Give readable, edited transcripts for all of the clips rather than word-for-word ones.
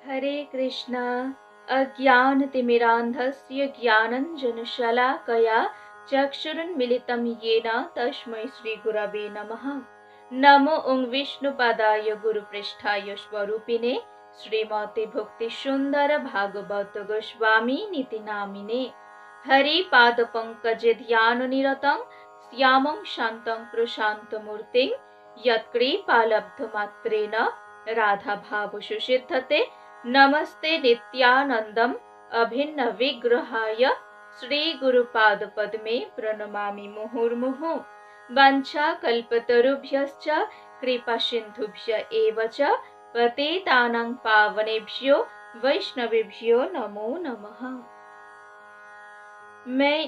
हरे कृष्ण। अज्ञानतिमिरान्धस्य ज्ञानञ्जनशलाकया चक्षुरुन्मिलितं येन तस्मै श्रीगुरवे नमः। नमो ॐ विष्णुपदाय गुरुपृष्ठाय स्वरूपिणे श्रीमते भक्तिसुन्दर भागवत गोस्वामी नीति नामिने। हरिपादपङ्कजे ध्याननिरतं श्यामं शान्तं प्रशान्तमूर्तिं यत्कृपालब्धमात्रेण राधाभावसुसिद्धते। नमस्ते नित्यानन्दम् अभिन्न विग्रहाय श्रीगुरुपादपद्मे प्रणमामि मुहुर्मुहुः। वाञ्छाकल्पतरुभ्यश्च कृपासिन्धुभ्य एव च पतितानां पावनेभ्यो वैष्णवेभ्यो नमो नमः। मैं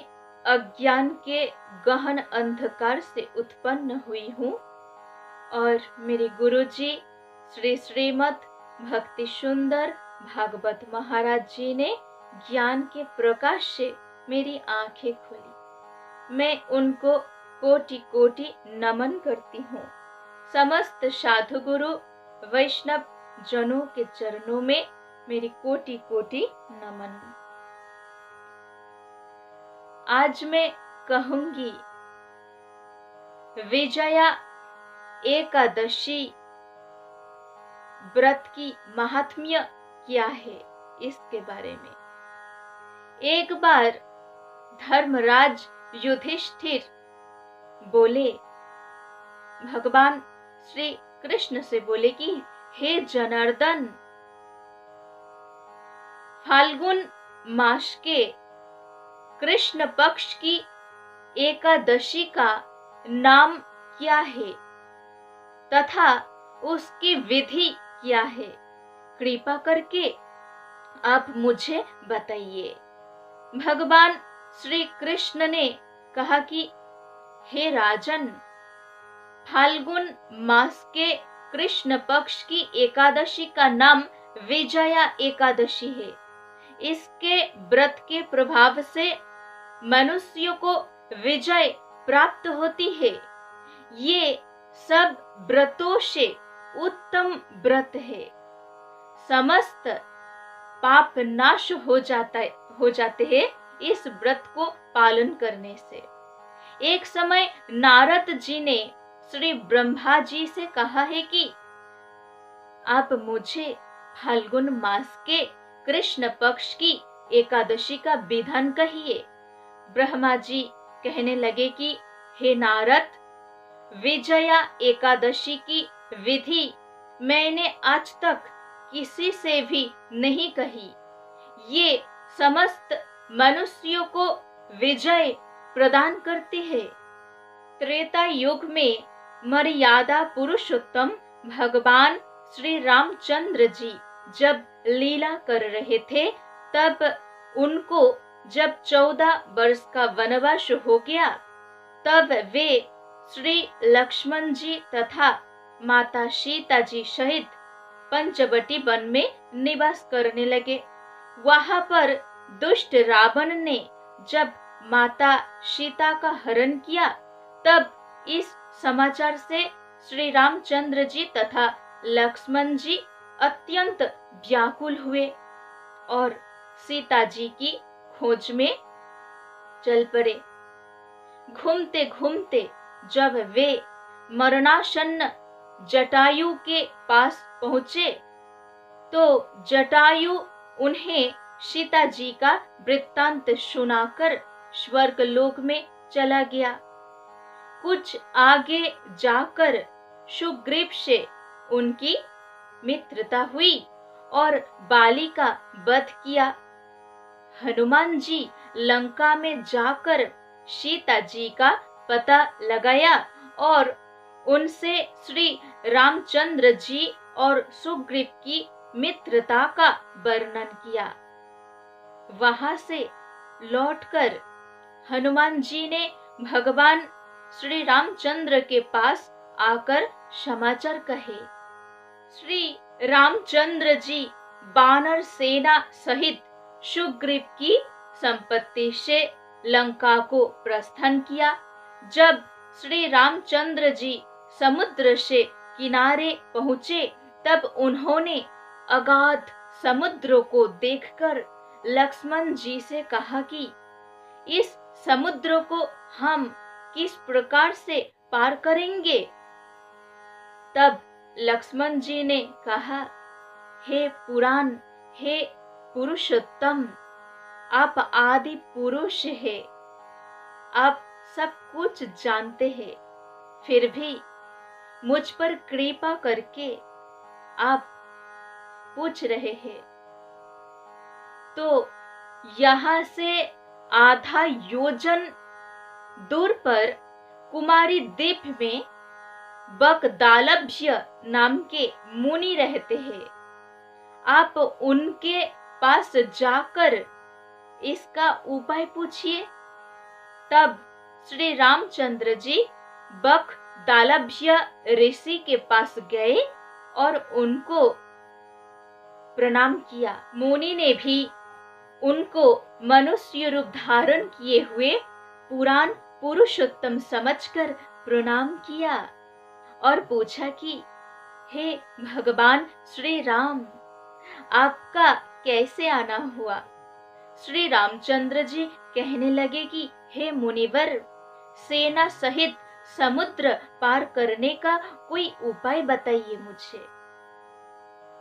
अज्ञान के गहन अंधकार से उत्पन्न हुई हूँ और मेरे गुरुजी श्री श्रीमद् भक्ति सुंदर भागवत महाराज जी ने ज्ञान के प्रकाश से मेरी आंखें खोली। मैं उनको कोटि कोटि नमन करती हूँ। समस्त साधु गुरु वैष्णव जनों के चरणों में मेरी कोटि कोटि नमन। आज मैं कहूंगी विजया एकादशी व्रत की महात्म्य क्या है, इसके बारे में। एक बार धर्मराज युधिष्ठिर बोले, भगवान श्री कृष्ण से बोले कि हे जनार्दन, फाल्गुन मास के कृष्ण पक्ष की एकादशी का नाम क्या है तथा उसकी विधि क्या है, कृपा करके आप मुझे बताइए। भगवान श्री कृष्ण ने कहा कि हे राजन, फाल्गुन मास के कृष्ण पक्ष की एकादशी का नाम विजया एकादशी है। इसके व्रत के प्रभाव से मनुष्यों को विजय प्राप्त होती है। ये सब व्रतों से उत्तम व्रत है। समस्त पाप नाश हो जाते हैं इस व्रत को पालन करने से। एक समय नारद जी ने श्री ब्रह्मा जी से कहा है कि आप मुझे फाल्गुन मास के कृष्ण पक्ष की एकादशी का विधान कहिए। ब्रह्मा जी कहने लगे कि हे नारद, विजया एकादशी की विधि मैंने आज तक किसी से भी नहीं कही। ये समस्त मनुष्यों को विजय प्रदान करती है। त्रेता युग में मर्यादा पुरुषोत्तम भगवान श्री रामचंद्र जी जब लीला कर रहे थे, तब उनको जब 14 वर्ष का वनवास हो गया, तब वे श्री लक्ष्मण जी तथा माता सीता जी सहित पंचवटी वन में निवास करने लगे। वहां पर दुष्ट रावण ने जब माता सीता का हरण किया, तब इस समाचार से श्री रामचंद्र जी तथा लक्ष्मण जी अत्यंत व्याकुल हुए और सीता जी की खोज में चल पड़े। घूमते घूमते जब वे मरणासन्न जटायु के पास पहुंचे, तो जटायु उन्हें सीता जी का वृत्तांत सुनाकर स्वर्गलोक में चला गया। कुछ आगे जाकर सुग्रीव से उनकी मित्रता हुई और बाली का वध किया। हनुमान जी लंका में जाकर सीता जी का पता लगाया और उनसे श्री रामचंद्र जी और सुग्रीव की मित्रता का वर्णन किया। वहां से लौटकर हनुमान जी ने भगवान श्री रामचंद्र के पास आकर समाचार कहे। श्री रामचंद्र जी वानर सेना सहित सुग्रीव की संपत्ति से लंका को प्रस्थान किया। जब श्री रामचंद्र जी समुद्र से किनारे पहुंचे, तब उन्होंने अगाध समुद्र को देखकर लक्ष्मण जी से कहा कि इस समुद्र को हम किस प्रकार से पार करेंगे। तब लक्ष्मण जी ने कहा, हे पुराण, हे पुरुषोत्तम, आप आदि पुरुष हैं, आप सब कुछ जानते हैं, फिर भी मुझ पर कृपा करके आप पूछ रहे हैं। तो यहाँ से आधा योजन दूर पर कुमारी द्वीप में बकदालभ्य नाम के मुनि रहते हैं। आप उनके पास जाकर इसका उपाय पूछिए। तब श्री रामचंद्र जी बकदालभ्य ऋषि के पास गए और उनको प्रणाम किया। मुनि ने भी उनको मनुष्य रूप धारण किए हुए पुराण पुरुषोत्तम समझकर प्रणाम किया और पूछा कि हे भगवान श्री राम, आपका कैसे आना हुआ। श्री रामचंद्र जी कहने लगे कि हे मुनिवर, सेना सहित समुद्र पार करने का कोई उपाय बताइए मुझे।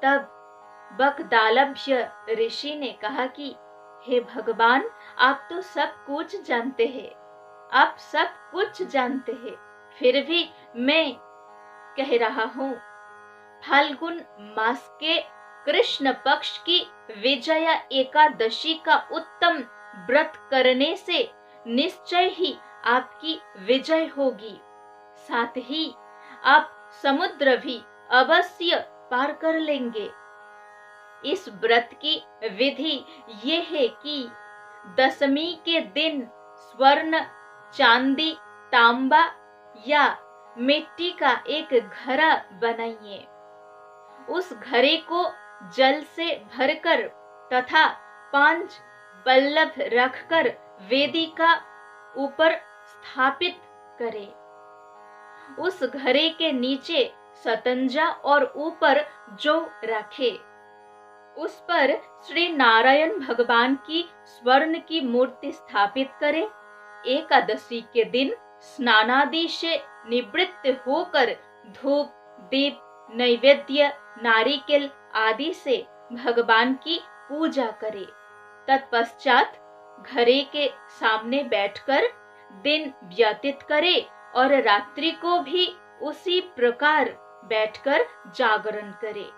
तब बकदालभ्य ऋषि ने कहा कि हे भगवान, आप तो सब कुछ जानते हैं, आप सब कुछ जानते हैं, फिर भी मैं कह रहा हूँ, फाल्गुन मास के कृष्ण पक्ष की विजया एकादशी का उत्तम व्रत करने से निश्चय ही आपकी विजय होगी। साथ ही आप समुद्र भी अवश्य पार कर लेंगे। इस व्रत की विधि ये है कि दशमी के दिन स्वर्ण, चांदी, तांबा या मिट्टी का एक घड़ा बनाइए। उस घड़े को जल से भरकर तथा 5 पल्लव रखकर वेदिका ऊपर स्थापित करें। उस घड़े के नीचे सतंजा और ऊपर जौ रखे। उस पर श्री नारायण भगवान की स्वर्ण की मूर्ति स्थापित करें। एकादशी के दिन स्नानादि से निवृत्त होकर धूप, दीप, नैवेद्य, नारिकेल आदि से भगवान की पूजा करें। तत्पश्चात घड़े के सामने बैठकर दिन व्यतीत करे और रात्रि को भी उसी प्रकार बैठकर जागरण करे।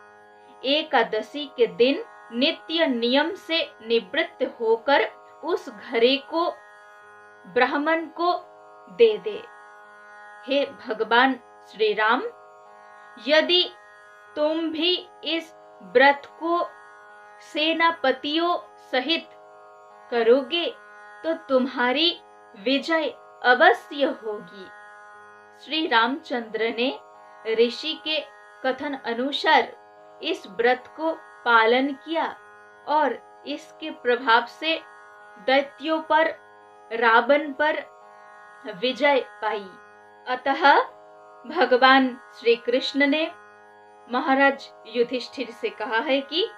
एकादशी के दिन नित्य नियम से निवृत्त होकर उस घड़े को ब्राह्मण को दे दे। हे भगवान श्री राम, यदि तुम भी इस व्रत को सेनापतियों सहित करोगे तो तुम्हारी विजय अवश्य होगी। श्री रामचंद्र ने ऋषि के कथन अनुसार इस व्रत को पालन किया और इसके प्रभाव से दैत्यों पर, रावण पर विजय पाई। अतः भगवान श्री कृष्ण ने महाराज युधिष्ठिर से कहा है कि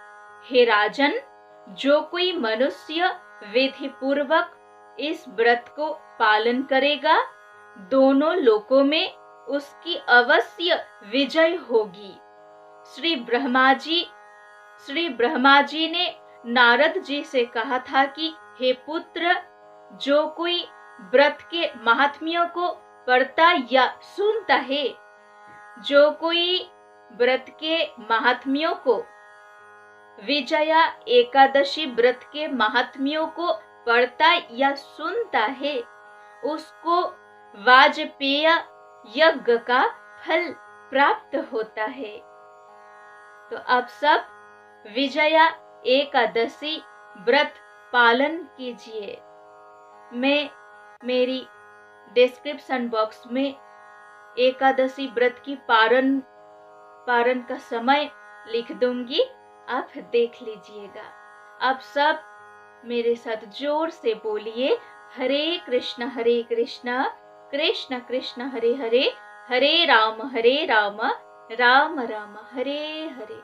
हे राजन, जो कोई मनुष्य विधि पूर्वक इस व्रत को पालन करेगा, दोनों लोकों में उसकी अवश्य विजय होगी। श्री ब्रह्मा जी ने नारद जी से कहा था कि हे पुत्र, जो कोई व्रत के महात्म्य को पढ़ता या सुनता है, जो कोई व्रत के महात्म्यों को, विजया एकादशी व्रत के महात्म्यों को पढ़ता या सुनता है, उसको वाजपेय यज्ञ का फल प्राप्त होता है। तो आप सब विजया एकादशी व्रत पालन कीजिए। मैं मेरी डिस्क्रिप्शन बॉक्स में एकादशी व्रत की पारण का समय लिख दूंगी, आप देख लीजिएगा। आप सब मेरे साथ जोर से बोलिए, हरे कृष्ण कृष्ण कृष्ण हरे हरे, हरे राम राम राम हरे हरे।